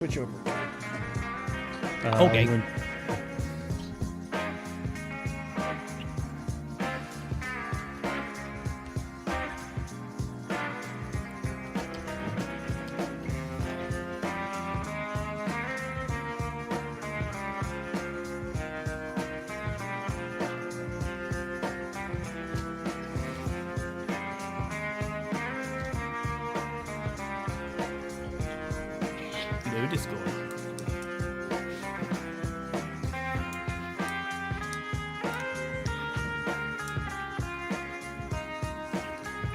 Switch over. Okay. No Discord.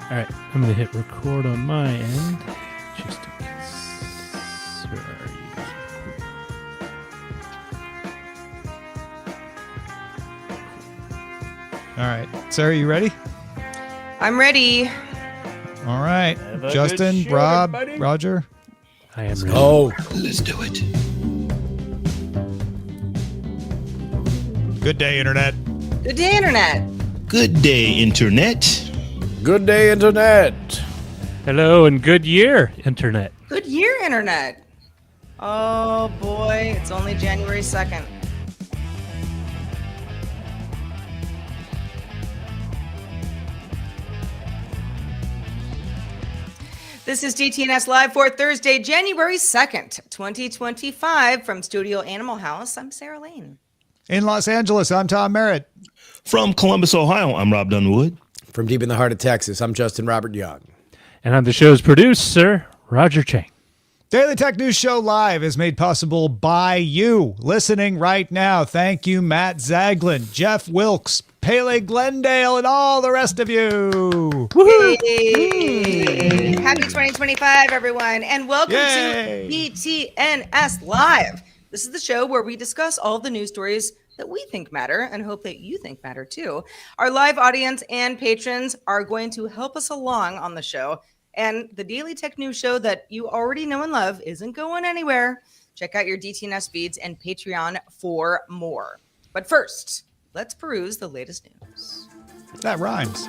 All right, I'm going to hit record on my end. Just in case. Where are you? All right. Sarah, you ready? I'm ready. All right. Have a Justin, good show, Rob, everybody. Roger. I am ready. Oh, Let's do it. Good day, Internet. Good day, Internet. Good day, Internet. good day, Internet. Hello and good year, Internet. Good year, Internet. Oh boy, it's only January 2nd. This is DTNS Live for Thursday, January 2nd, 2025 from Studio Animal House. I'm Sarah Lane. In Los Angeles, I'm Tom Merritt. From Columbus, Ohio, I'm Robb Dunewood. From deep in the heart of Texas, I'm Justin Robert Young. And I'm the show's producer, Roger Chang. Daily Tech News Show Live is made possible by you listening right now. Thank you, Matt Zaglin, Jeff Wilkes, Pele Glendale, and all the rest of you. Hey. Happy 2025, everyone, and welcome Yay. to DTNS Live. This is the show where we discuss all the news stories that we think matter and hope that you think matter too. Our live audience and patrons are going to help us along on the show. And the Daily Tech News Show that you already know and love isn't going anywhere. Check out your DTNS feeds and Patreon for more. But first, let's peruse the latest news. That rhymes.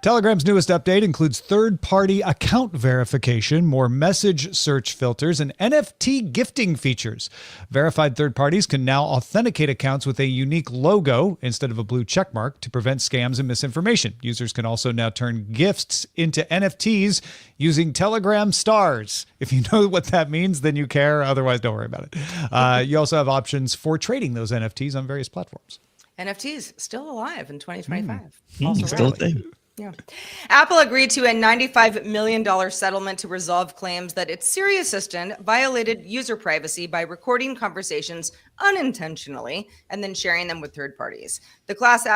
Telegram's newest update includes third-party account verification, more message search filters, and NFT gifting features. Verified third parties can now authenticate accounts with a unique logo instead of a blue checkmark to prevent scams and misinformation. Users can also now turn gifts into NFTs using Telegram stars. If you know what that means, then you care. Otherwise, don't worry about it. You also have options for trading those NFTs on various platforms. NFTs still alive in 2025. Still a thing. Yeah. Apple agreed to a $95 million settlement to resolve claims that its Siri assistant violated user privacy by recording conversations unintentionally and then sharing them with third parties. The class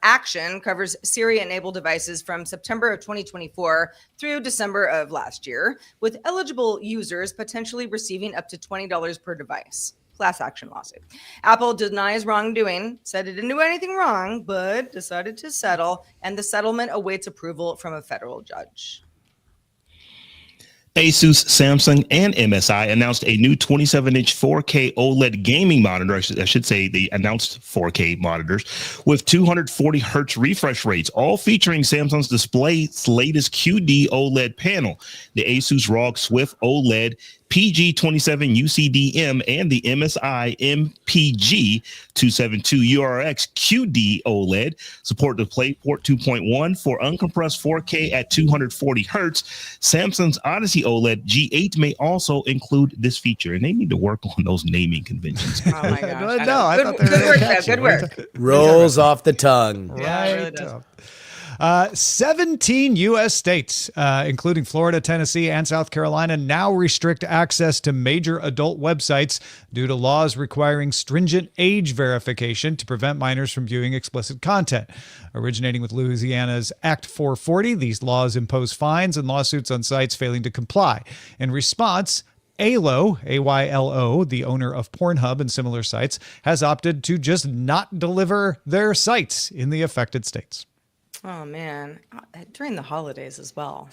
action covers Siri-enabled devices from September of 2024 through December of last year, with eligible users potentially receiving up to $20 per device. Class action lawsuit. Apple denies wrongdoing, said it didn't do anything wrong, but decided to settle, and the settlement awaits approval from a federal judge. Asus, Samsung, and MSI announced a new 27-inch 4K OLED gaming monitor. I should say they announced 4K monitors with 240 hertz refresh rates, all featuring Samsung's display's latest QD OLED panel, the Asus ROG Swift OLED PG27 UCDM, and the MSI MPG 272 URX QD OLED. Support DisplayPort 2.1 for uncompressed 4K at 240 hertz. Samsung's Odyssey OLED G8 may also include this feature, and they need to work on those naming conventions. Oh my gosh. No, I thought they were Good work, catchy. Good work. Rolls off the tongue. Yeah, it really does. 17 U.S. states, including Florida, Tennessee, and South Carolina, now restrict access to major adult websites due to laws requiring stringent age verification to prevent minors from viewing explicit content. Originating with Louisiana's Act 440, these laws impose fines and lawsuits on sites failing to comply. In response, AYLO, AYLO, the owner of Pornhub and similar sites, has opted to just not deliver their sites in the affected states. Oh man, during the holidays as well.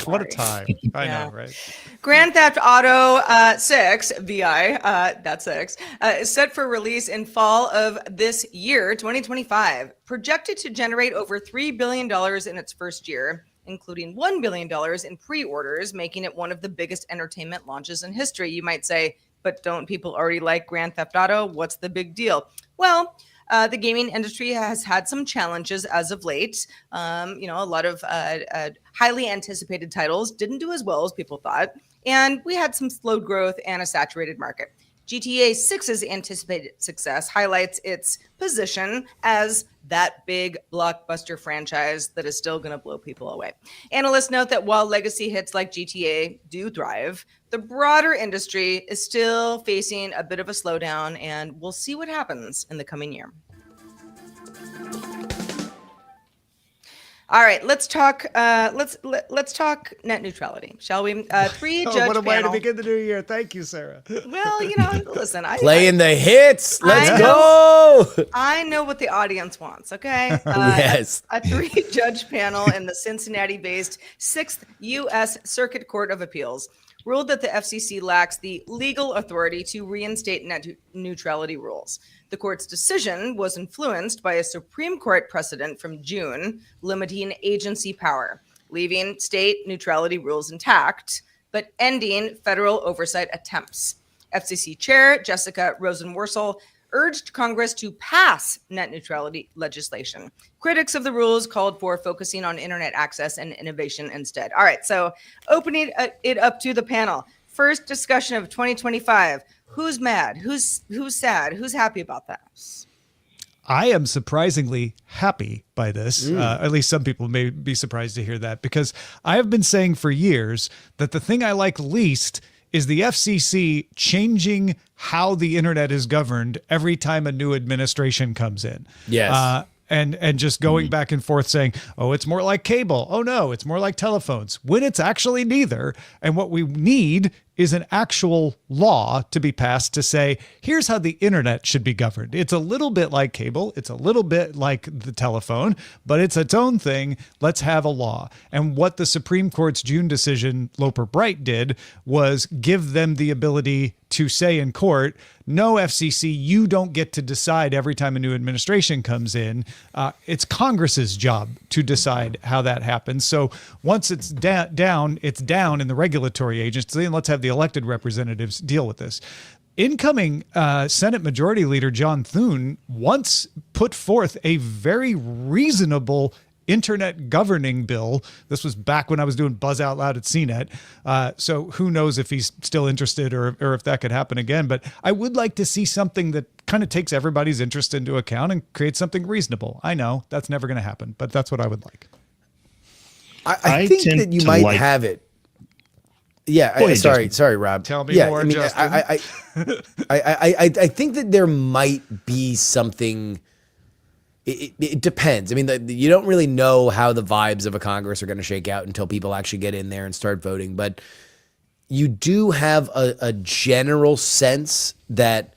What a time. I Yeah. know, right? Grand Theft Auto 6, VI, that's 6, is set for release in fall of this year, 2025. Projected to generate over $3 billion in its first year, including $1 billion in pre-orders, making it one of the biggest entertainment launches in history. You might say, but don't people already like Grand Theft Auto? What's the big deal? Well, the gaming industry has had some challenges as of late. A lot of highly anticipated titles didn't do as well as people thought. And we had some slowed growth and a saturated market. GTA 6's anticipated success highlights its position as that big blockbuster franchise that is still going to blow people away. Analysts note that while legacy hits like GTA do thrive, the broader industry is still facing a bit of a slowdown, and we'll see what happens in the coming year. All right, let's talk. Let's talk net neutrality, shall we? Three judge what a way to panel. begin the new year. Thank you, Sarah. Well, listen. Playing the hits. Let's I go. I know what the audience wants. Okay. Yes. A three-judge panel in the Cincinnati-based 6th U.S. Circuit Court of Appeals ruled that the FCC lacks the legal authority to reinstate net neutrality rules. The court's decision was influenced by a Supreme Court precedent from June limiting agency power, leaving state neutrality rules intact, but ending federal oversight attempts. FCC Chair Jessica Rosenworcel urged Congress to pass net neutrality legislation. Critics of the rules called for focusing on internet access and innovation instead. All right, so opening it up to the panel. First discussion of 2025. Who's mad? Who's sad? Who's happy about that? I am surprisingly happy by this. At least some people may be surprised to hear that, because I have been saying for years that the thing I like least is the FCC changing how the internet is governed every time a new administration comes in. Yes. And just going back and forth saying, oh, it's more like cable. Oh, no, it's more like telephones, when it's actually neither. And what we need is an actual law to be passed to say, here's how the internet should be governed. It's a little bit like cable. It's a little bit like the telephone, but it's its own thing. Let's have a law. And what the Supreme Court's June decision, Loper Bright, did was give them the ability to say in court, no, FCC, you don't get to decide every time a new administration comes in. It's Congress's job to decide how that happens. So once it's down, it's down in the regulatory agency, and let's have the elected representatives deal with this. Incoming Senate Majority Leader John Thune once put forth a very reasonable internet governing bill. This was back when I was doing Buzz Out Loud at CNET. So who knows if he's still interested or if that could happen again. But I would like to see something that kind of takes everybody's interest into account and creates something reasonable. I know that's never going to happen, but that's what I would like. I think that you might have it. Yeah, sorry, Rob. Tell me more, Justin. I think that there might be something. It depends. I mean, you don't really know how the vibes of a Congress are going to shake out until people actually get in there and start voting. But you do have a general sense that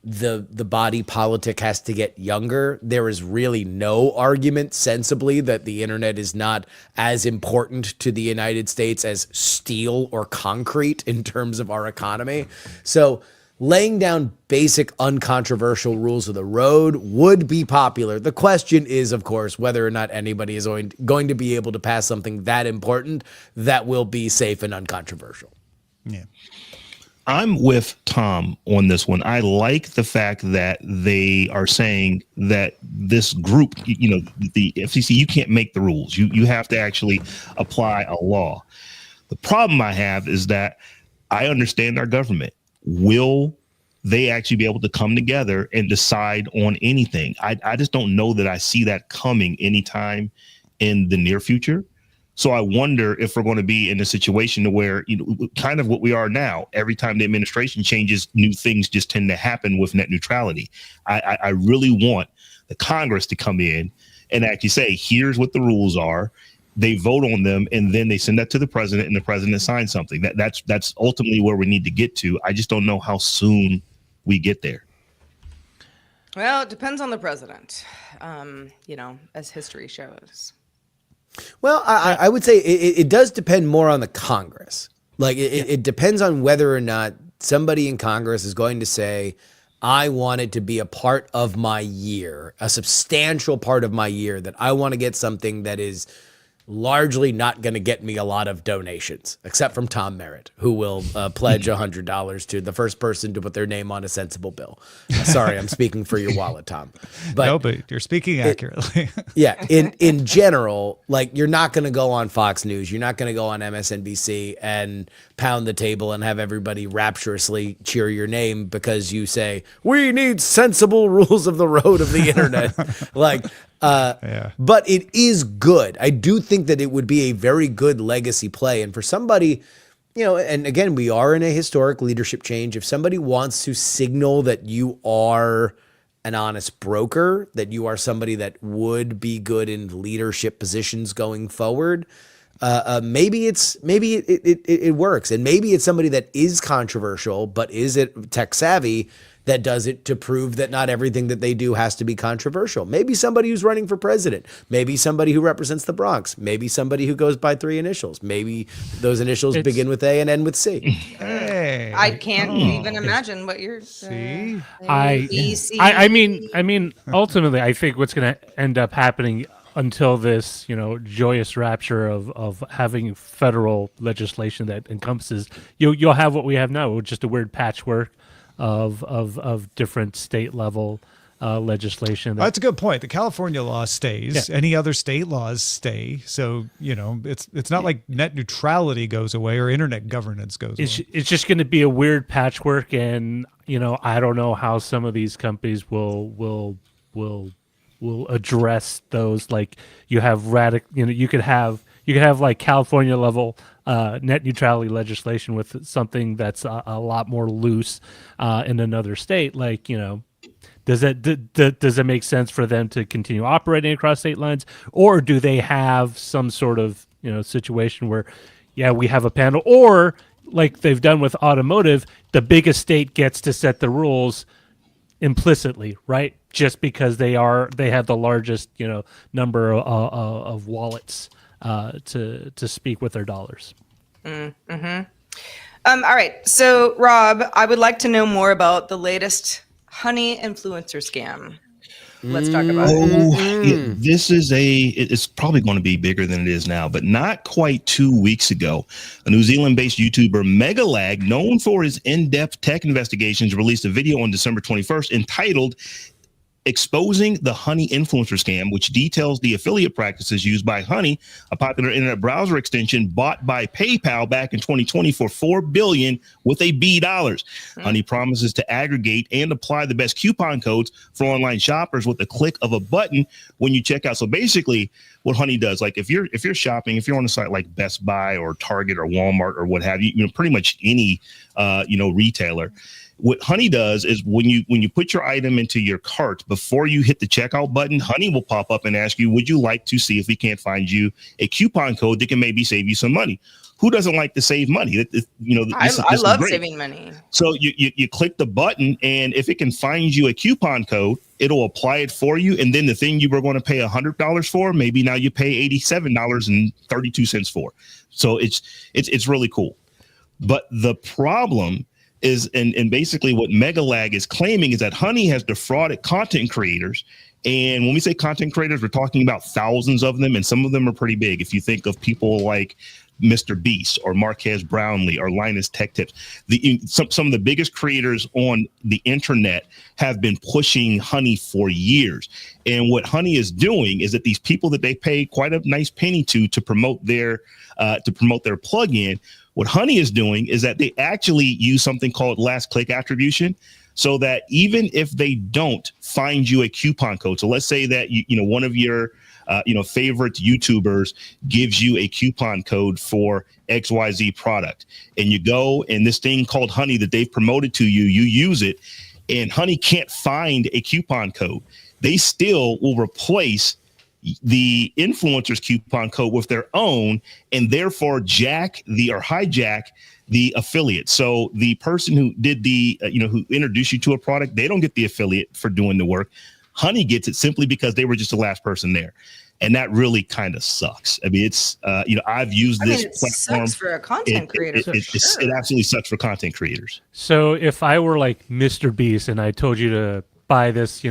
the body politic has to get younger. There is really no argument sensibly that the internet is not as important to the United States as steel or concrete in terms of our economy. So laying down basic uncontroversial rules of the road would be popular. The question is, of course, whether or not anybody is going to be able to pass something that important that will be safe and uncontroversial. Yeah. I'm with Tom on this one. I like the fact that they are saying that this group, the FCC, you can't make the rules. You have to actually apply a law. The problem I have is that I understand our government. Will they actually be able to come together and decide on anything? I just don't know that I see that coming anytime in the near future. So I wonder if we're going to be in a situation where, kind of what we are now. Every time the administration changes, new things just tend to happen with net neutrality. I really want the Congress to come in and actually say, here's what the rules are. They vote on them, and then they send that to the president, and the president signs something. That's ultimately where we need to get to. I just don't know how soon we get there. Well, it depends on the president, as history shows. Well, I would say it does depend more on the Congress. Like it depends on whether or not somebody in Congress is going to say, I want it to be a part of my year, a substantial part of my year, that I want to get something that is largely not going to get me a lot of donations, except from Tom Merritt, who will pledge $100 to the first person to put their name on a sensible bill. Sorry, I'm speaking for your wallet, Tom. But No, but you're speaking accurately. yeah, in general, like, you're not going to go on Fox News, you're not going to go on MSNBC and pound the table and have everybody rapturously cheer your name because you say, we need sensible rules of the road of the internet. Like, but it is good. I do think that it would be a very good legacy play. And for somebody, you know, and again, we are in a historic leadership change. If somebody wants to signal that you are an honest broker, that you are somebody that would be good in leadership positions going forward, maybe it works. And maybe it's somebody that is controversial, but is it tech savvy, that does it to prove that not everything that they do has to be controversial. Maybe somebody who's running for president, maybe somebody who represents the Bronx, maybe somebody who goes by 3 initials, maybe those initials begin with A and end with C. Hey. I can't even imagine what you're See? I mean, ultimately, I think what's going to end up happening until this, you know, joyous rapture of having federal legislation that encompasses, you'll have what we have now, just a weird patchwork of different state level legislation. That's a good point. The California law stays. Yeah. Any other state laws stay. So, you know, it's not like net neutrality goes away or internet governance goes away. It's just going to be a weird patchwork, and you know, I don't know how some of these companies will address those. Like, you have you could have like California level net neutrality legislation with something that's a lot more loose in another state. Like, you know, does it make sense for them to continue operating across state lines, or do they have some sort of, you know, situation where, yeah, we have a panel, or like they've done with automotive, the biggest state gets to set the rules implicitly, right? Just because they have the largest, you know, number of wallets to speak with their dollars. Mm-hmm. All right. So, Rob, I would like to know more about the latest honey influencer scam. Let's talk about it. It's probably going to be bigger than it is now, but not quite 2 weeks ago, a New Zealand-based YouTuber, Megalag, known for his in-depth tech investigations, released a video on December 21st entitled Exposing the Honey Influencer Scam, which details the affiliate practices used by Honey, a popular internet browser extension bought by PayPal back in 2020 for $4 billion with a B dollars. Honey promises to aggregate and apply the best coupon codes for online shoppers with the click of a button when you check out. So basically, what Honey does, like if you're shopping, if you're on a site like Best Buy or Target or Walmart or what have you, you know, pretty much any retailer. What Honey does is when you put your item into your cart, before you hit the checkout button, Honey will pop up and ask you, would you like to see if we can't find you a coupon code that can maybe save you some money? Who doesn't like to save money? I love saving money. So you click the button, and if it can find you a coupon code, it'll apply it for you. And then the thing you were going to pay $100 for, maybe now you pay $87.32 for. So it's really cool. But the problem is, and basically what Megalag is claiming is that Honey has defrauded content creators. And when we say content creators, we're talking about thousands of them, and some of them are pretty big. If you think of people like Mr. Beast or Marquez Brownlee or Linus Tech Tips, some of the biggest creators on the internet have been pushing Honey for years. And what Honey is doing is that these people that they pay quite a nice penny to promote their plugin, what Honey is doing is that they actually use something called last click attribution, so that even if they don't find you a coupon code, so let's say that one of your favorite YouTubers gives you a coupon code for XYZ product, and you go and this thing called Honey that they've promoted to you, you use it, and Honey can't find a coupon code, they still will replace the influencer's coupon code with their own, and therefore hijack the affiliate. So the person who did who introduced you to a product, they don't get the affiliate for doing the work. Honey gets it simply because they were just the last person there. And that really kind of sucks. I mean, it's, I've used this platform. Sucks for a content creator. It absolutely sucks for content creators. So if I were like Mr. Beast and I told you to buy this,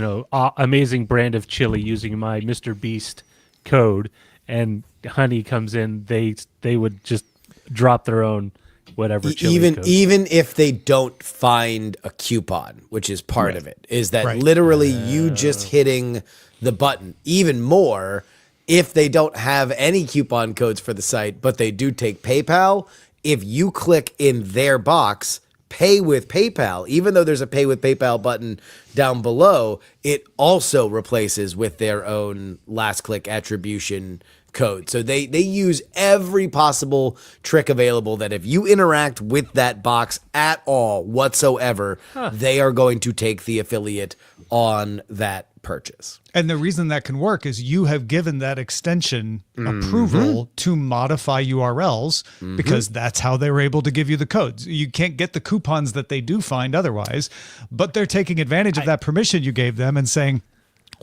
amazing brand of chili using my Mr. Beast code, and Honey comes in, they would just drop their own whatever chili even code. even if they don't find a coupon, which is part of it, is that Right. literally you just hitting the button. Even more, if they don't have any coupon codes for the site, but they do take PayPal, if you click in their box, pay with PayPal, even though there's a pay with PayPal button down below, it also replaces with their own last click attribution code. So they use every possible trick available that if you interact with that box at all whatsoever, they are going to take the affiliate on that purchase. And the reason that can work is you have given that extension approval to modify URLs because that's how they were able to give you the codes. You can't get the coupons that they do find otherwise, but they're taking advantage of that permission you gave them and saying,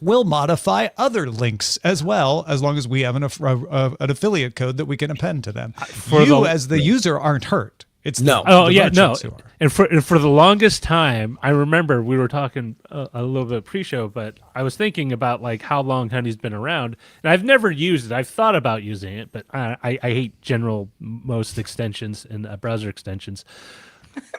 we'll modify other links as well, as long as we have an affiliate code that we can append to them. As the user aren't hurt. It's No. Oh the yeah, no. merchants who are. And for the longest time, I remember we were talking a little bit pre-show, but I was thinking about like how long Honey's been around, and I've never used it. I've thought about using it, but I hate most extensions and browser extensions.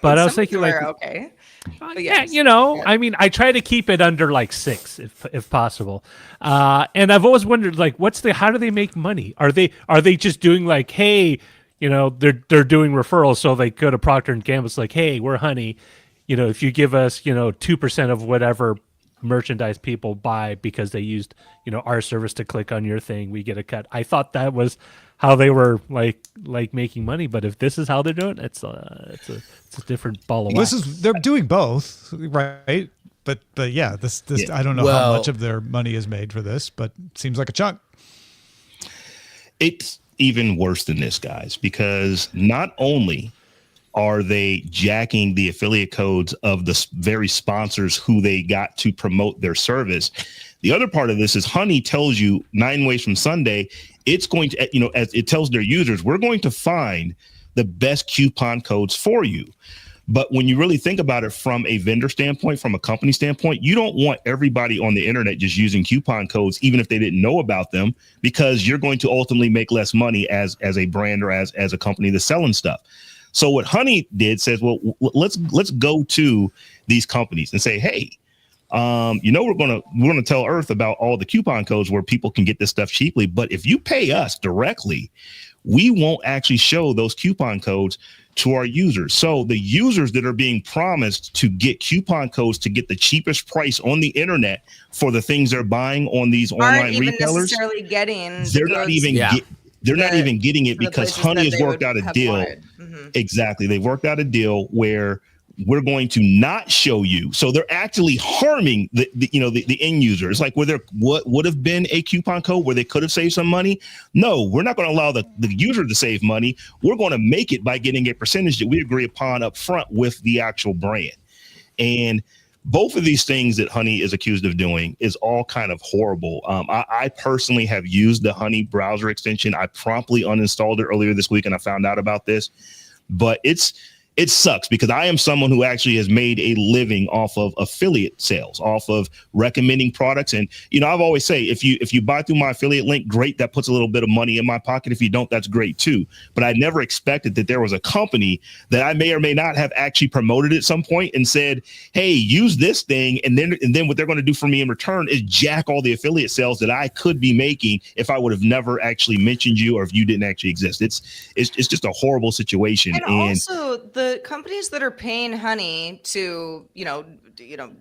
But I was Some thinking people like, are okay. But yeah, yes. I mean, I try to keep it under like 6 if possible. And I've always wondered like, how do they make money? Are they just doing like, hey, they're doing referrals, so they go to Procter and Gamble's like, hey, we're Honey, if you give us 2% of whatever merchandise people buy because they used our service to click on your thing, we get a cut. I thought that was how they were like making money, but if this is how they're doing it, it's a different ball of wax. They're doing both, right? But yeah, this I don't know how much of their money is made for this, but it seems like a chunk. It's even worse than this, guys, because not only are they jacking the affiliate codes of the very sponsors who they got to promote their service, the other part of this is Honey tells you 9 ways from Sunday, it's going to, as it tells their users, we're going to find the best coupon codes for you. But when you really think about it from a vendor standpoint, from a company standpoint, you don't want everybody on the internet just using coupon codes, even if they didn't know about them, because you're going to ultimately make less money as a brand or as a company that's selling stuff. So what Honey did says, well, let's go to these companies and say, hey, we're gonna tell Earth about all the coupon codes where people can get this stuff cheaply. But if you pay us directly, we won't actually show those coupon codes to our users. So the users that are being promised to get coupon codes to get the cheapest price on the internet for the things they're buying on these online retailers, necessarily getting. They're not even getting it because Honey has worked out a deal. Mm-hmm. Exactly. They've worked out a deal where we're going to not show you. So they're actually harming the end users. Like where there would have been a coupon code where they could have saved some money. No, we're not going to allow the user to save money. We're going to make it by getting a percentage that we agree upon up front with the actual brand. And both of these things that Honey is accused of doing is all kind of horrible. I personally have used the Honey browser extension. I promptly uninstalled it earlier this week and I found out about this, but it sucks because I am someone who actually has made a living off of affiliate sales, off of recommending products. And, I've always say, if you buy through my affiliate link, great. That puts a little bit of money in my pocket. If you don't, that's great too. But I never expected that there was a company that I may or may not have actually promoted at some point and said, hey, use this thing. And then what they're going to do for me in return is jack all the affiliate sales that I could be making if I would have never actually mentioned you or if you didn't actually exist. It's just a horrible situation. And also the companies that are paying Honey to,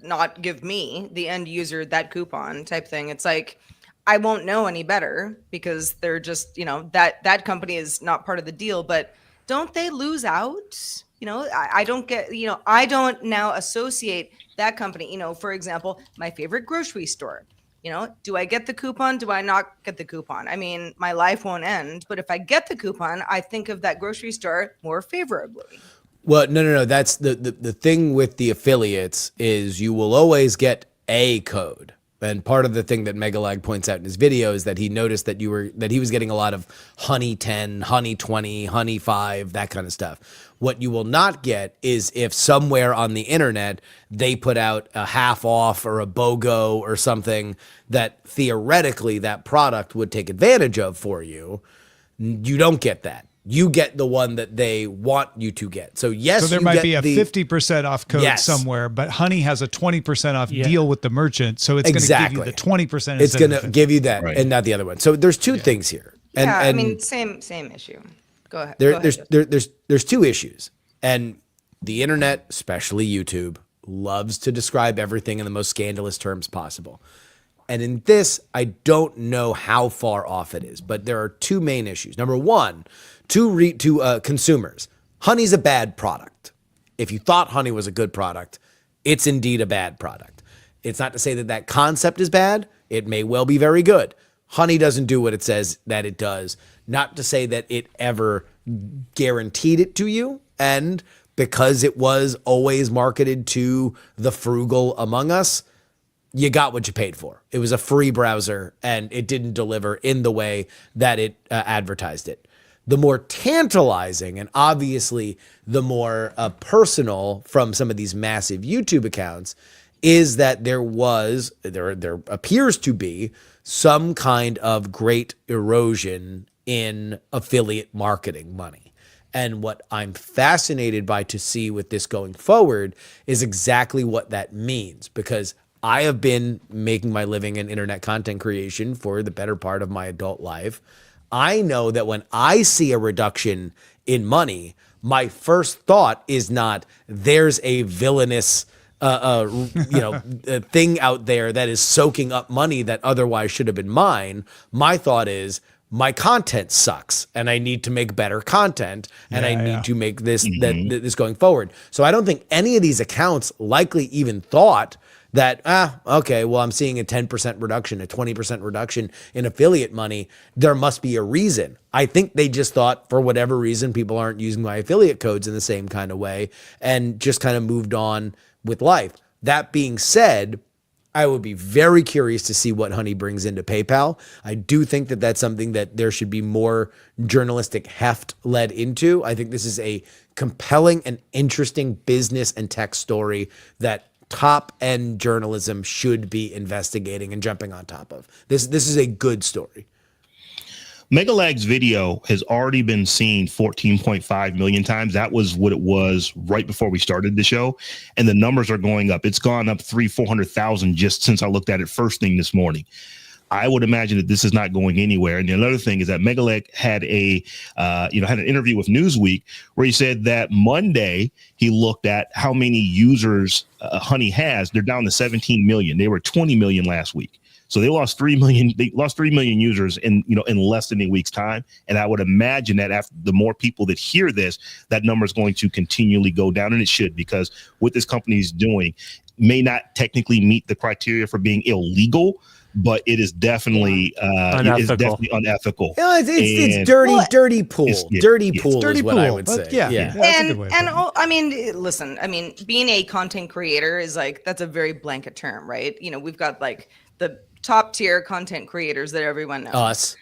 not give me, the end user, that coupon type thing. It's like, I won't know any better because they're just, that company is not part of the deal, but don't they lose out? I don't get, I don't now associate that company, for example, my favorite grocery store. Do I get the coupon? Do I not get the coupon? I mean, my life won't end, but if I get the coupon, I think of that grocery store more favorably. Well, no. That's the thing with the affiliates is you will always get a code. And part of the thing that Megalag points out in his video is that he noticed that he was getting a lot of Honey 10, Honey 20, Honey 5, that kind of stuff. What you will not get is if somewhere on the internet they put out a half off or a BOGO or something that theoretically that product would take advantage of for you. You don't get that. You get the one that they want you to get. So yes, so there you might get be a the 50% off code Yes. somewhere, but Honey has a 20% off Yeah. deal with the merchant, so it's going to give you the 20%. It's instead going of to 50. give you that Right. and not the other one. So there's two things here. And, yeah, and I mean, same issue. Go ahead. Go ahead. there's two issues. And the internet, especially YouTube, loves to describe everything in the most scandalous terms possible. And in this, I don't know how far off it is, but there are two main issues. Number one, to consumers, Honey's a bad product. If you thought Honey was a good product, it's indeed a bad product. It's not to say that that concept is bad. It may well be very good. Honey doesn't do what it says that it does. Not to say that it ever guaranteed it to you. And because it was always marketed to the frugal among us, you got what you paid for. It was a free browser and it didn't deliver in the way that it advertised it. The more tantalizing and obviously the more personal from some of these massive YouTube accounts is that there appears to be some kind of great erosion in affiliate marketing money. And what I'm fascinated by to see with this going forward is exactly what that means, because I have been making my living in internet content creation for the better part of my adult life. I know that when I see a reduction in money, my first thought is not there's a villainous thing out there that is soaking up money that otherwise should have been mine. My thought is my content sucks and I need to make better content and I need to make this this going forward. So I don't think any of these accounts likely even thought that, okay, well, I'm seeing a 10% reduction, a 20% reduction in affiliate money. There must be a reason. I think they just thought for whatever reason, people aren't using my affiliate codes in the same kind of way and just kind of moved on with life. That being said, I would be very curious to see what Honey brings into PayPal. I do think that that's something that there should be more journalistic heft led into. I think this is a compelling and interesting business and tech story that top-end journalism should be investigating and jumping on top of. This is a good story. Megalag's video has already been seen 14.5 million times. That was what it was right before we started the show. And the numbers are going up. It's gone up 400,000 just since I looked at it first thing this morning. I would imagine that this is not going anywhere. And another thing is that Megaleg had had an interview with Newsweek where he said that Monday he looked at how many users Honey has. They're down to 17 million. They were 20 million last week. So they lost 3 million. They lost 3 million users in less than a week's time. And I would imagine that after the more people that hear this, that number is going to continually go down, and it should, because what this company is doing may not technically meet the criteria for being illegal, but it is definitely unethical. It's dirty pool. Dirty pool is what I would say. Yeah. Listen, being a content creator is that's a very blanket term, right? We've got the top tier content creators that everyone knows.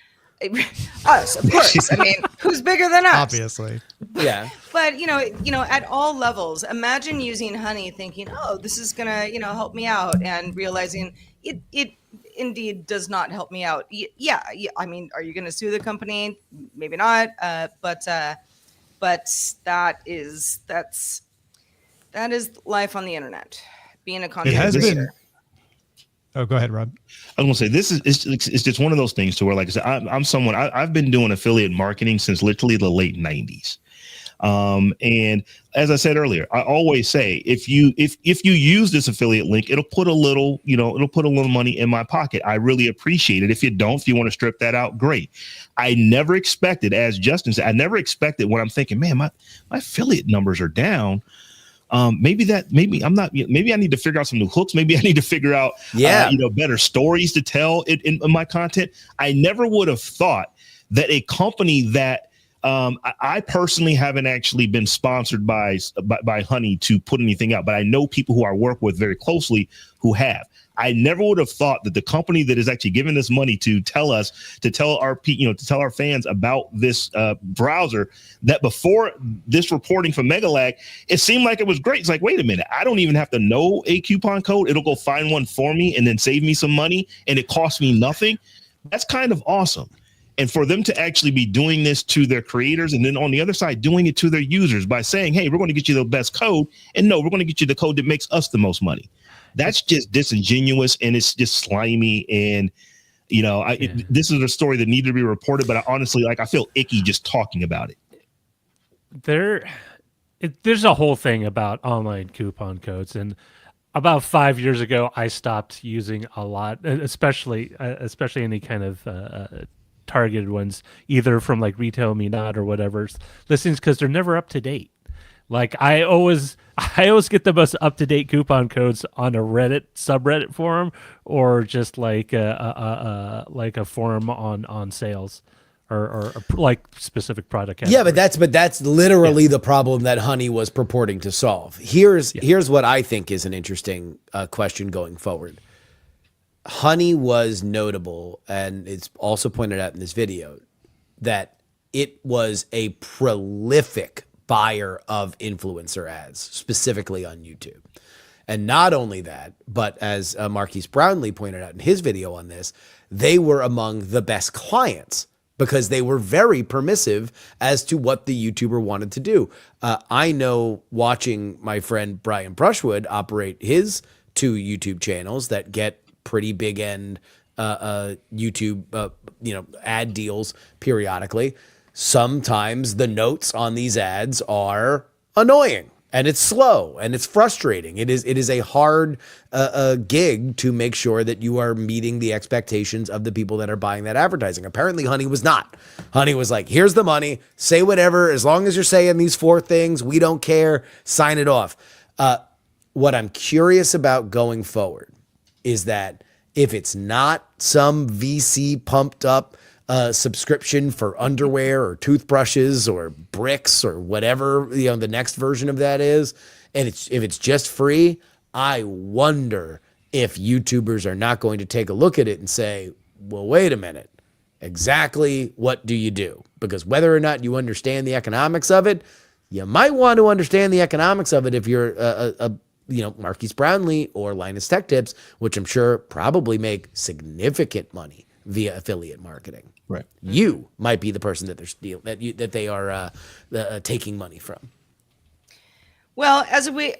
Us, of course. Who's bigger than us? Obviously. Yeah. But at all levels, imagine using Honey thinking, oh, this is gonna, help me out, and realizing it indeed does not help me out. Yeah. Are you gonna sue the company? Maybe not. But that is life on the internet. Being a content creator. Oh, go ahead, Rob. I was gonna say it's just one of those things to where, like I said, I'm someone I've been doing affiliate marketing since literally the late 90s. And as I said earlier, I always say if you use this affiliate link, it'll put a little money in my pocket. I really appreciate it. If you want to strip that out, great. I never expected, as Justin said, when I'm thinking, man, my affiliate numbers are down. Maybe I need to figure out some new hooks. Maybe I need to figure out, better stories to tell in my content. I never would have thought that a company that I personally haven't actually been sponsored by Honey to put anything out, but I know people who I work with very closely who have. I never would have thought that the company that is actually giving this money to tell our fans about this browser, that before this reporting from Megalag, it seemed like it was great. It's like, wait a minute, I don't even have to know a coupon code. It'll go find one for me and then save me some money, and it costs me nothing. That's kind of awesome. And for them to actually be doing this to their creators, and then on the other side, doing it to their users by saying, hey, we're going to get you the best code. And no, we're going to get you the code that makes us the most money. That's just disingenuous, and it's just slimy. And, this is a story that needed to be reported, but I honestly, I feel icky just talking about it. There's a whole thing about online coupon codes. And about 5 years ago, I stopped using a lot, especially any kind of targeted ones, either from like Retail Me Not or whatever listings, because they're never up to date. Like I always get the most up to date coupon codes on a Reddit subreddit forum, or just like a forum on sales or like specific product categories. Yeah, but that's literally the problem that Honey was purporting to solve. Here's what I think is an interesting question going forward. Honey was notable, and it's also pointed out in this video, that it was a prolific buyer of influencer ads, specifically on YouTube. And not only that, but as Marquise Brownlee pointed out in his video on this, they were among the best clients because they were very permissive as to what the YouTuber wanted to do. I know, watching my friend Brian Brushwood operate his 2 YouTube channels that get pretty big end YouTube ad deals periodically, sometimes the notes on these ads are annoying, and it's slow, and it's frustrating. It is a hard gig to make sure that you are meeting the expectations of the people that are buying that advertising. Apparently Honey was not. Honey was like, here's the money, say whatever, as long as you're saying these 4 things, we don't care, sign it off. What I'm curious about going forward is that if it's not some VC pumped up subscription for underwear or toothbrushes or bricks or whatever the next version of that is, and if it's just free, I wonder if YouTubers are not going to take a look at it and say, well, wait a minute, exactly what do you do? Because whether or not you understand the economics of it, you might want to understand the economics of it if you're Marquise Brownlee or Linus Tech Tips, which I'm sure probably make significant money via affiliate marketing. Right. You might be the person that they are taking money from. Well, as we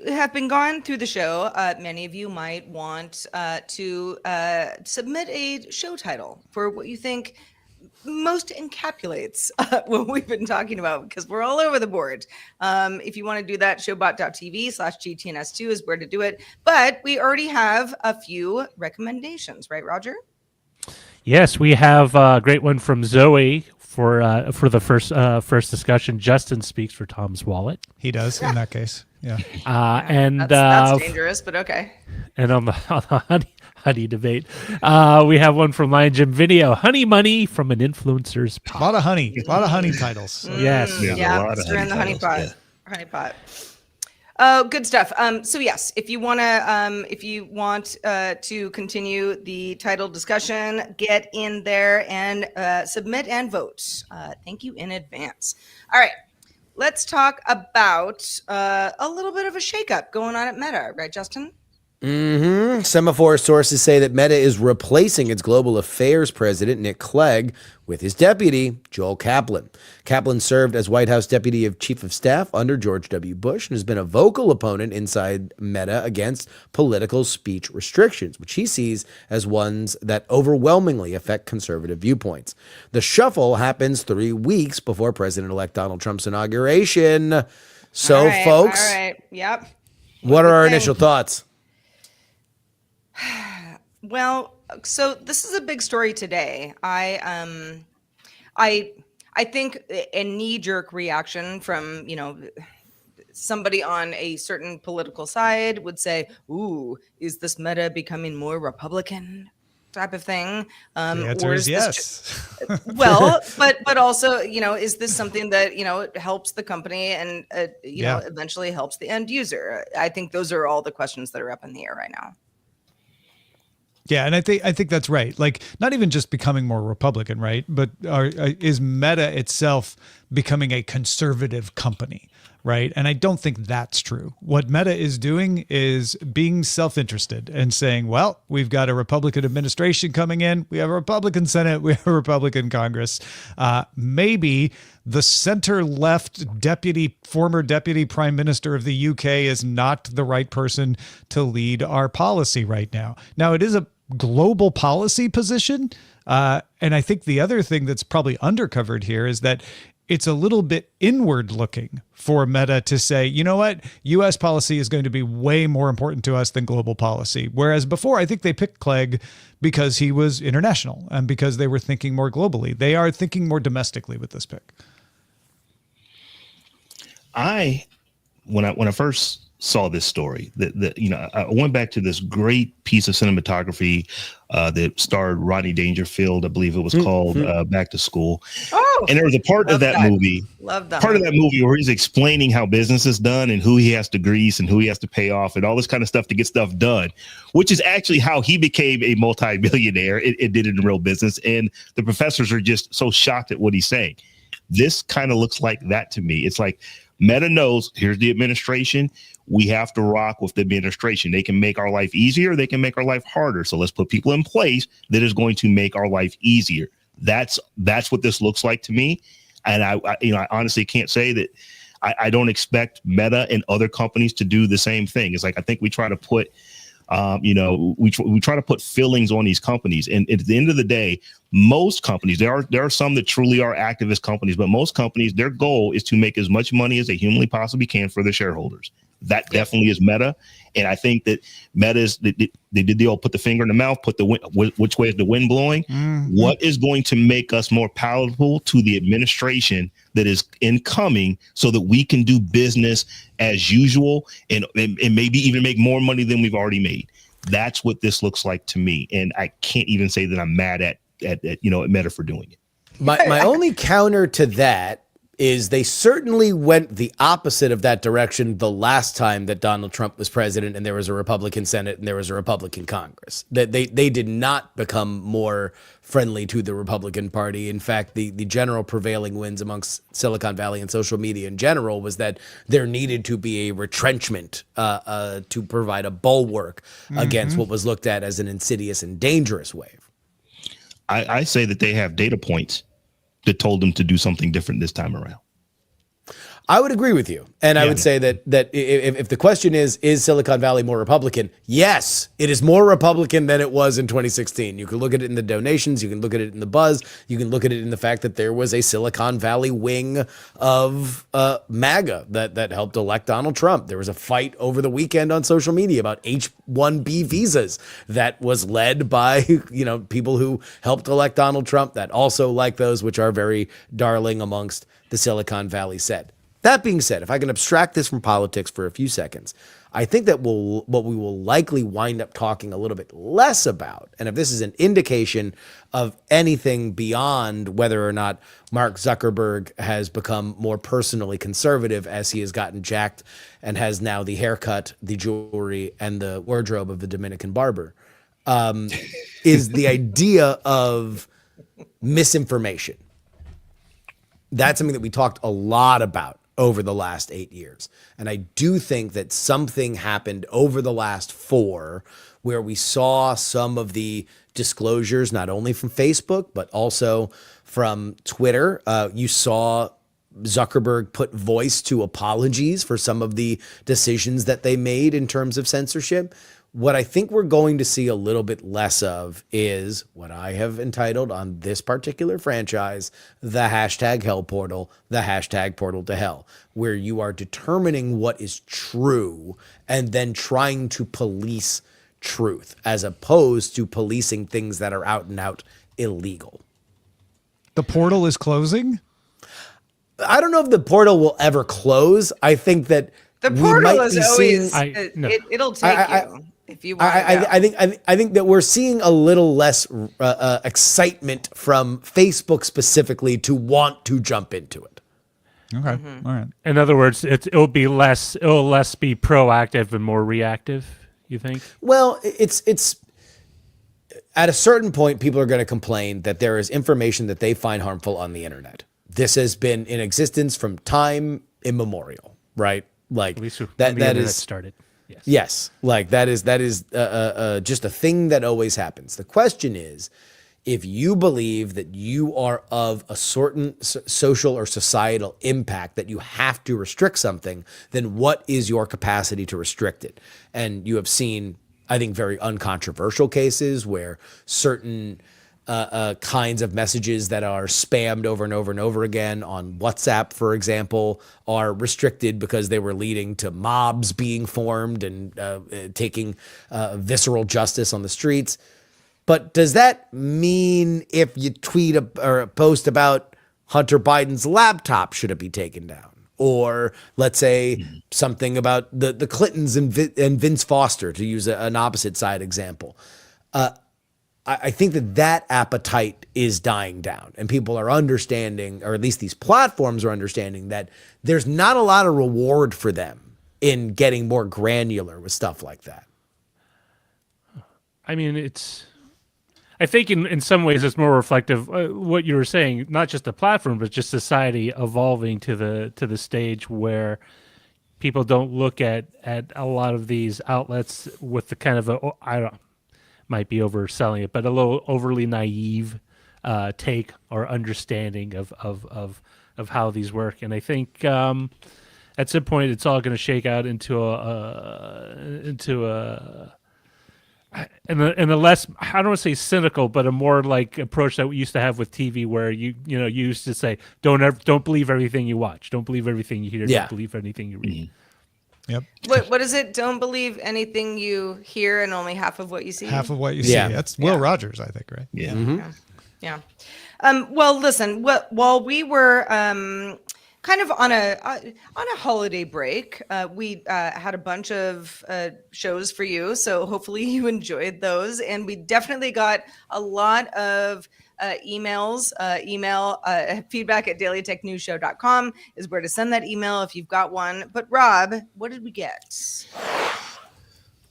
have been going through the show, many of you might want to submit a show title for what you think most encapsulates what we've been talking about, because we're all over the board. If you want to do that, showbot.tv/GTNS2 is where to do it. But we already have a few recommendations, right, Roger? Yes, we have a great one from Zoe for the first discussion. Justin speaks for Tom's Wallet. He does in that case. Yeah. And that's dangerous, but okay. And on the honey debate, we have one from Lion Jim Video. Honey money from an influencer's pot. A lot of honey titles. Yes. Yeah, stir in the honey pot. Yeah. Honey pot. Oh, good stuff. So yes, if you want to continue the title discussion, get in there and submit and vote. Thank you in advance. All right, let's talk about a little bit of a shakeup going on at Meta, right, Justin? Mm-hmm. Semaphore sources say that Meta is replacing its global affairs president, Nick Clegg, with his deputy, Joel Kaplan. Kaplan served as White House deputy of chief of staff under George W. Bush and has been a vocal opponent inside Meta against political speech restrictions, which he sees as ones that overwhelmingly affect conservative viewpoints. The shuffle happens 3 weeks before President-elect Donald Trump's inauguration. So, all right, folks, all right. Yep. What are our initial thoughts? Well, so this is a big story today. I think a knee-jerk reaction from, somebody on a certain political side would say, ooh, is this Meta becoming more Republican? type of thing? The answer is yes. Well, but also, is this something that, helps the company and, eventually helps the end user? I think those are all the questions that are up in the air right now. Yeah, and I think that's right. Like, not even just becoming more Republican, right? But is Meta itself becoming a conservative company, right? And I don't think that's true. What Meta is doing is being self-interested and saying, well, we've got a Republican administration coming in. We have a Republican Senate. We have a Republican Congress. Maybe the center-left former deputy prime minister of the UK is not the right person to lead our policy right now. Now, it is a global policy position. And I think the other thing that's probably undercovered here is that it's a little bit inward looking for Meta to say, you know what, U.S. policy is going to be way more important to us than global policy. Whereas before, I think they picked Clegg because he was international and because they were thinking more globally. They are thinking more domestically with this pick. When I first saw this story, I went back to this great piece of cinematography that starred Rodney Dangerfield. I believe it was called Back to School. Oh, and there was a part of that movie. Love that. Part of that movie where he's explaining how business is done and who he has to grease and who he has to pay off and all this kind of stuff to get stuff done, which is actually how he became a multi-billionaire. It did it in real business. And the professors are just so shocked at what he's saying. This kind of looks like that to me. It's like Meta knows, here's the administration. We have to rock with the administration. They can make our life easier. They can make our life harder. So let's put people in place that is going to make our life easier. That's what this looks like to me. And I honestly can't say that I don't expect Meta and other companies to do the same thing. It's like, I think we try to put, we try to put fillings on these companies. And at the end of the day, most companies, there are some that truly are activist companies, but most companies, their goal is to make as much money as they humanly possibly can for their shareholders. That definitely is Meta. And I think that Meta they did the old put the finger in the mouth, put the which way is the wind blowing? Mm-hmm. What is going to make us more palatable to the administration that is incoming so that we can do business as usual and maybe even make more money than we've already made? That's what this looks like to me. And I can't even say that I'm mad at Meta for doing it. My only counter to that is they certainly went the opposite of that direction the last time that Donald Trump was president and there was a Republican Senate and there was a Republican Congress. That they did not become more friendly to the Republican Party. In fact, the general prevailing winds amongst Silicon Valley and social media in general was that there needed to be a retrenchment to provide a bulwark against what was looked at as an insidious and dangerous wave. I say that they have data points that told them to do something different this time around. I would agree with you. And I would say that if the question is Silicon Valley more Republican? Yes, it is more Republican than it was in 2016. You can look at it in the donations. You can look at it in the buzz. You can look at it in the fact that there was a Silicon Valley wing of MAGA that helped elect Donald Trump. There was a fight over the weekend on social media about H-1B visas that was led by people who helped elect Donald Trump that also like those, which are very darling amongst the Silicon Valley set. That being said, if I can abstract this from politics for a few seconds, I think that what we will likely wind up talking a little bit less about, and if this is an indication of anything beyond whether or not Mark Zuckerberg has become more personally conservative as he has gotten jacked and has now the haircut, the jewelry, and the wardrobe of the Dominican barber, is the idea of misinformation. That's something that we talked a lot about over the last 8 years. And I do think that something happened over the last 4 where we saw some of the disclosures, not only from Facebook, but also from Twitter. You saw Zuckerberg put voice to apologies for some of the decisions that they made in terms of censorship. What I think we're going to see a little bit less of is what I have entitled on this particular franchise, the hashtag hell portal, the hashtag portal to hell, where you are determining what is true and then trying to police truth as opposed to policing things that are out and out illegal. The portal is closing? I don't know if the portal will ever close. I think that the portal is always, no. it'll take you. If you want, I think that we're seeing a little less excitement from Facebook specifically to want to jump into it. Okay. All right. In other words, it'll less be proactive and more reactive, you think? Well, it's at a certain point, people are going to complain that there is information that they find harmful on the internet. This has been in existence from time immemorial, right? Like At least when that the internet is started. yes, like that is just a thing that always happens. The question is, if you believe that you are of a certain social or societal impact that you have to restrict something, then what is your capacity to restrict it? And you have seen, I think, very uncontroversial cases where certain kinds of messages that are spammed over and over and over again on WhatsApp, for example, are restricted because they were leading to mobs being formed and taking visceral justice on the streets. But does that mean if you tweet or post about Hunter Biden's laptop, should it be taken down? Or let's say something about the Clintons and Vince Foster, to use an opposite side example. I think that appetite is dying down, and people are understanding, or at least these platforms are understanding, that there's not a lot of reward for them in getting more granular with stuff like that. I mean, I think in some ways it's more reflective what you were saying, not just the platform, but just society evolving to the stage where people don't look at a lot of these outlets with the kind of might be overselling it, but a little overly naive take or understanding of how these work. And I think at some point it's all going to shake out into a less, I don't want to say cynical, but a more like approach that we used to have with TV, where you used to say, don't believe everything you watch, don't believe everything you hear, Yeah. don't believe anything you read. Mm-hmm. Yep. what is it? Don't believe anything you hear and only half of what you see. Half of what you see. Yeah. That's Will Rogers, I think, right? Yeah. Yeah. Well, listen. While we were kind of on a holiday break, we had a bunch of shows for you, so hopefully you enjoyed those. And we definitely got a lot of emails. Feedback at dailytechnewsshow.com is where to send that email if you've got one. But Rob, what did we get?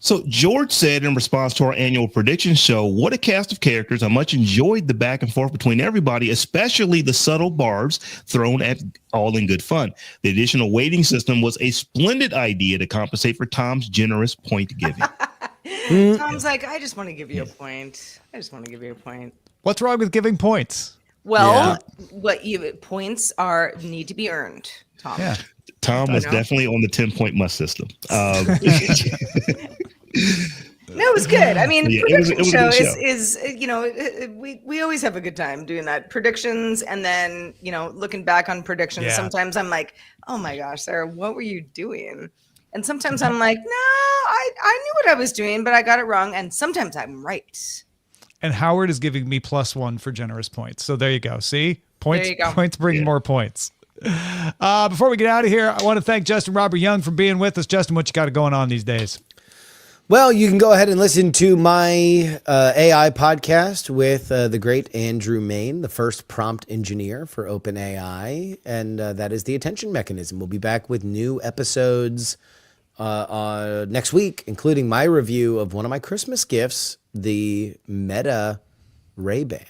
So George said in response to our annual prediction show, what a cast of characters. I much enjoyed the back and forth between everybody, especially the subtle barbs thrown at all in good fun. The additional weighting system was a splendid idea to compensate for Tom's generous point giving. Tom's like, I just want to give you a point. What's wrong with giving points? Well, points need to be earned, Tom. Yeah. Tom was definitely on the 10-point must system. No, it was good. I mean, Yeah, prediction it was a show good show. is we always have a good time doing that. Predictions, and then, looking back on predictions, Yeah. sometimes I'm like, oh my gosh, Sarah, what were you doing? And sometimes I'm like, no, I knew what I was doing, but I got it wrong. And sometimes I'm right. And Howard is giving me +1 for generous points. So there you go. See? Points, There you go. points bring more points. Before we get out of here, I want to thank Justin Robert Young for being with us. Justin, what you got going on these days? Well, you can go ahead and listen to my AI podcast with the great Andrew Main, the first prompt engineer for OpenAI, and that is The Attention Mechanism. We'll be back with new episodes next week, including my review of one of my Christmas gifts, the Meta Ray-Bans.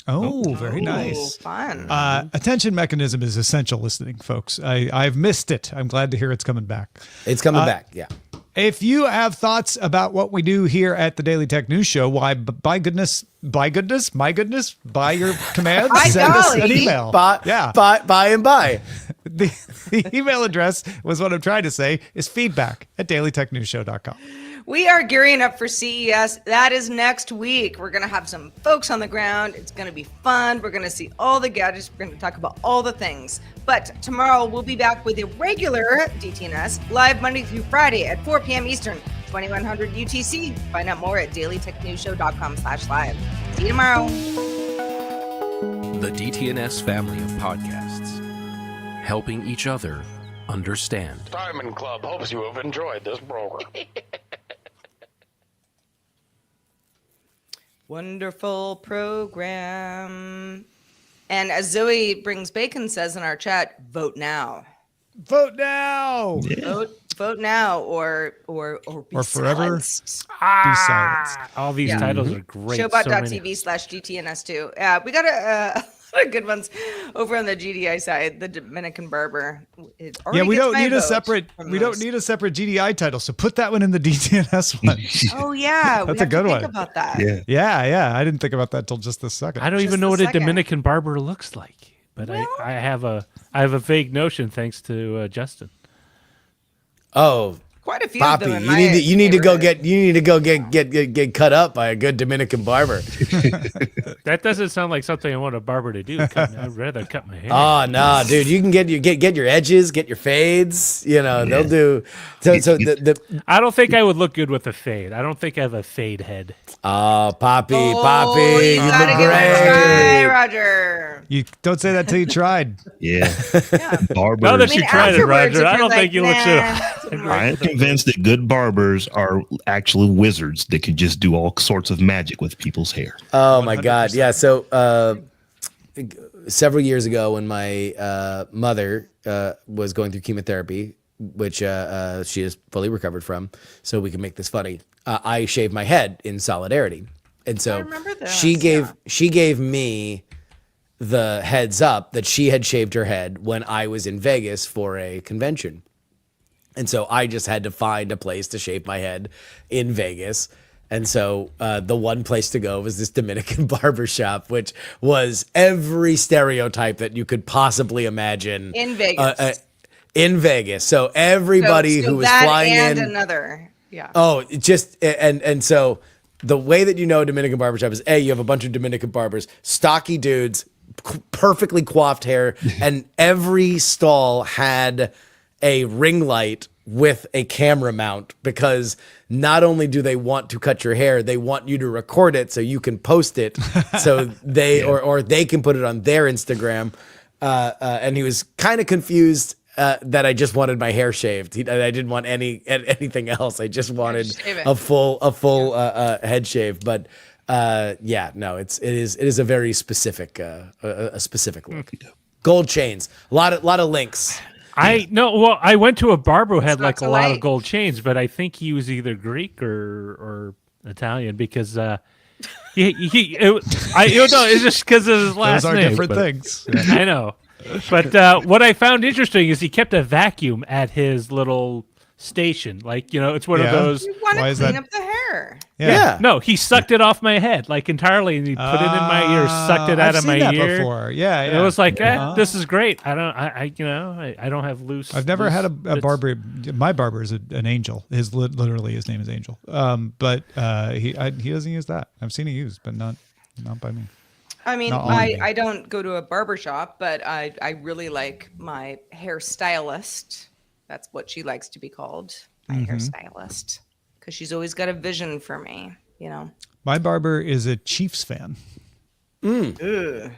Oh, very nice. Fun. Attention Mechanism is essential listening, folks. I've missed it. I'm glad to hear it's coming back. It's coming back, yeah. If you have thoughts about what we do here at the Daily Tech News Show, why, by your commands, By send us an golly. email. By and by. The email address was what I'm trying to say is feedback@dailytechnewsshow.com. We are gearing up for CES. That is next week. We're going to have some folks on the ground. It's going to be fun. We're going to see all the gadgets. We're going to talk about all the things. But tomorrow we'll be back with a regular DTNS live Monday through Friday at 4 p.m. Eastern, 2100 UTC. Find out more at dailytechnewsshow.com/live. See you tomorrow. The DTNS family of podcasts, helping each other understand. Diamond Club hopes you have enjoyed this program. Wonderful program. And as Zoe Brings Bacon says in our chat, vote now. Vote now. Vote now or be forever silenced. Be silenced. All these titles are great. So many. Showbot.tv/DTNS2. Yeah, we got a lot of good ones over on the GDI side. The Dominican Barber. Yeah, we don't need a separate. We don't need a separate GDI title. So put that one in the DTNS one. Oh yeah, That's a good one. About that. Yeah. I didn't think about that till just this second. I don't even know what a Dominican barber looks like, but I have a vague notion thanks to Justin. Oh, quite a few Poppy, of them. you need to go get cut up by a good Dominican barber. That doesn't sound like something I want a barber to do. I'd rather cut my hair. Oh no, dude, you can get your edges, get your fades. You know they'll do. So the I don't think I would look good with a fade. I don't think I have a fade head. oh Poppy, You you gotta look give it a try, great. Roger. You don't say that till you tried. Yeah. Barbers. Now that you tried it, afterwards, Roger, if I don't you're think you look so. I am convinced that good barbers are actually wizards that can just do all sorts of magic with people's hair. Oh my God, yeah. So several years ago, when my mother was going through chemotherapy, which she is fully recovered from, so we can make this funny. I shaved my head in solidarity, and so remember this, she gave me the heads up that she had shaved her head when I was in Vegas for a convention. And so I just had to find a place to shave my head in Vegas. And so the one place to go was this Dominican barbershop, which was every stereotype that you could possibly imagine. In Vegas. In Vegas. So everybody So who was that flying and in. another. Yeah. Oh, it just and so the way that you know a Dominican barbershop is you have a bunch of Dominican barbers, stocky dudes, perfectly coiffed hair, and every stall had a ring light with a camera mount, because not only do they want to cut your hair, they want you to record it so you can post it, so they or they can put it on their Instagram. And he was kind of confused that I just wanted my hair shaved. I didn't want anything else. I just wanted a full head shave. But it is a very specific a specific look. Gold chains, a lot of links. I went to a barber who had like a lot of light. gold chains, but I think he was either Greek or Italian, because it's just because of his last Those are name. different but- things. I know. But what I found interesting is he kept a vacuum at his little station. Like, it's one of those. You want Why to is clean that? up the hair. Yeah. No, he sucked it off my head, like entirely, and he put it in my ear, sucked it out I've of my seen that ear. before. Yeah. And it was like, this is great. I don't have loose. I've never had a bits. barber. My barber is an angel. Literally his name is Angel. But he doesn't use that. I've seen it used, but not by me. I mean, Not all of me. I don't go to a barber shop, but I really like my hairstylist. That's what she likes to be called, my hairstylist, because she's always got a vision for me, My barber is a Chiefs fan. Ugh.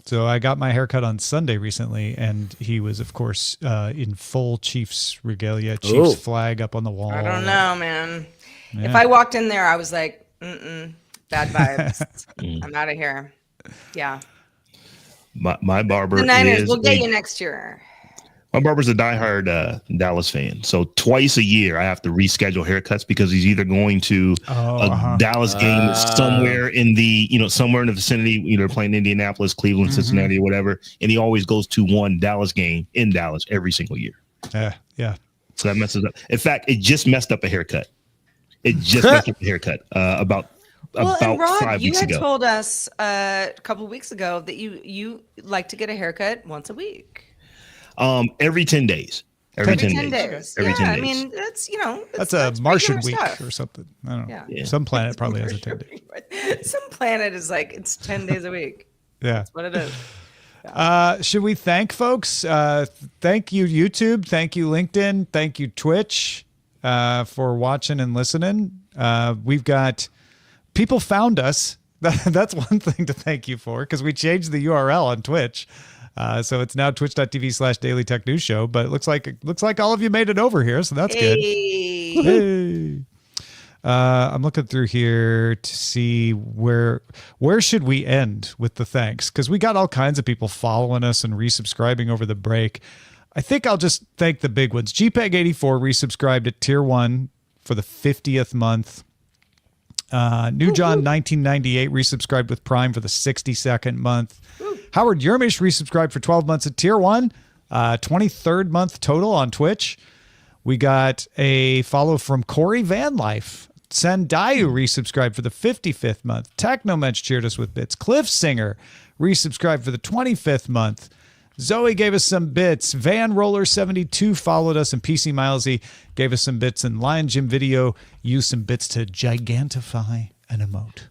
So I got my haircut on Sunday recently, and he was, of course, in full Chiefs regalia, Chiefs flag up on the wall. I don't know, man. If I walked in there, I was like, bad vibes. I'm out of here. Yeah. My barber The Niners, is we'll get you next year. my barber's a diehard Dallas fan. So twice a year I have to reschedule haircuts because he's either going to a Dallas game somewhere in the vicinity, either playing Indianapolis, Cleveland, Cincinnati, or whatever. And he always goes to one Dallas game in Dallas every single year. Yeah. So that messes up. In fact, it just messed up a haircut. About And Rob, 5 you weeks had ago. told us a couple of weeks ago that you like to get a haircut once a week. Every 10 days. Every 10 days. Every 10 days. I mean, that's a Martian regular week stuff. or something. I don't know. Yeah. Some planet probably has a 10 day. Some planet is like it's 10 days a week. Yeah. That's what it is. Should we thank folks? Thank you, YouTube. Thank you, LinkedIn. Thank you, Twitch, for watching and listening. We've got people found us. That's one thing to thank you for, because we changed the URL on Twitch. So it's now twitch.tv/Daily Tech News Show. But it looks like all of you made it over here, so that's good. Hey. I'm looking through here to see where should we end with the thanks, because we got all kinds of people following us and resubscribing over the break. I think I'll just thank the big ones. GPEG84 resubscribed at tier 1 for the 50th month. New John 1998 resubscribed with Prime for the 62nd month. Howard Yermish resubscribed for 12 months at tier 1. 23rd month total on Twitch. We got a follow from Corey Van Life. Sandayu resubscribed for the 55th month. Technomensch cheered us with bits. Cliff Singer resubscribed for the 25th month. Zoe gave us some bits. Van Roller 72 followed us, and PC Milesy gave us some bits. And Lion Jim Video used some bits to gigantify an emote.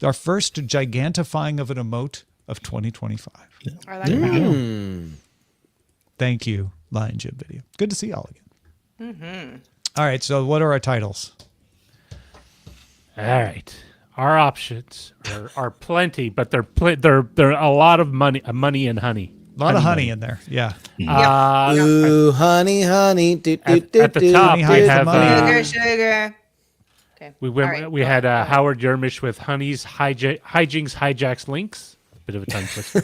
Our first gigantifying of an emote of 2025. I like that. Thank you, Lion Jim Video. Good to see y'all again. All right, so what are our titles? All right. Our options are plenty, but they're a lot of money and honey. A lot of honey in there. Yeah. Ooh, honey, honey. Do, do, do, At the do, top, Honey we hides the have money. Sugar. Okay. we had Howard Yermish with Honey's hijinks, hijacks, links. Bit of a tongue twister.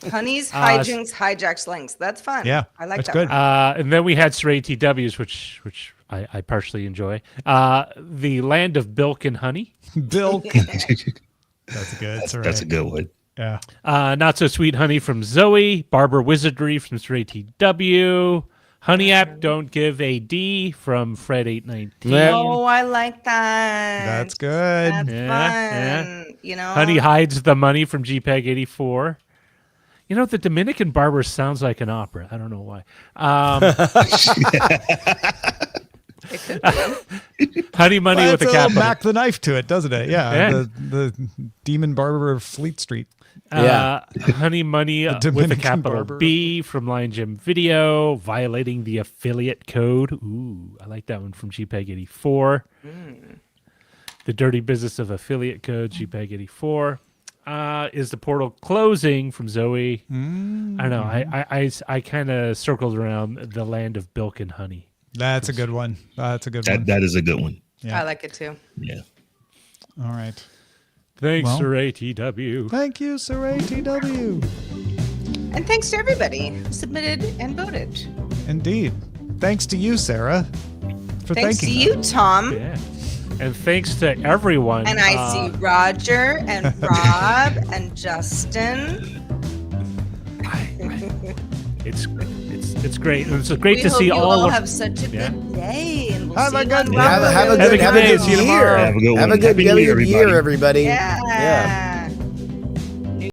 Honey's hijinks, hijacks, links. That's fun. Yeah, I like that's that good. one. And then we had Saray TWs, which I partially enjoy. The Land of Bilk and Honey. Bilk. That's good. That's a good one. Yeah. Not So Sweet Honey from Zoe. Barber Wizardry from Saray TW. Honey App Don't Give a D from Fred819. Oh, I like that. That's good. That's Yeah, fun. You know, Honey Hides the Money from JPEG84. You know, the Dominican barber sounds like an opera. I don't know why. it could be. Honey Money Well, with a it's a little capital. Mac the Knife to it, doesn't it? Yeah. Yeah. The Demon Barber of Fleet Street. Honey Money with a Dominican capital barber. B from Lion Jim Video. Violating the affiliate code. Ooh, I like that one from JPEG84. The Dirty Business of Affiliate Code, JPEG84. Is the portal closing from Zoe? I don't know. I kind of circled around the Land of Bilk and Honey. That's a good one. That's a good one. That is a good one. Yeah. I like it too. Yeah. All right. Thanks, Well, Saray TW. Thank you, Saray TW. And thanks to everybody who submitted and voted. Indeed. Thanks to you, Sarah, for Thanks to thanking you, Tom. Yeah. And thanks to everyone. And I see Roger and Rob and Justin. It's great. It's great to hope see you all all of have such a good day. And we'll Have see a you good on day. Rumble. Have a Have a good good day. See you year. tomorrow. Have a good one. Have a good Happy New Year, year, everybody. everybody. Yeah.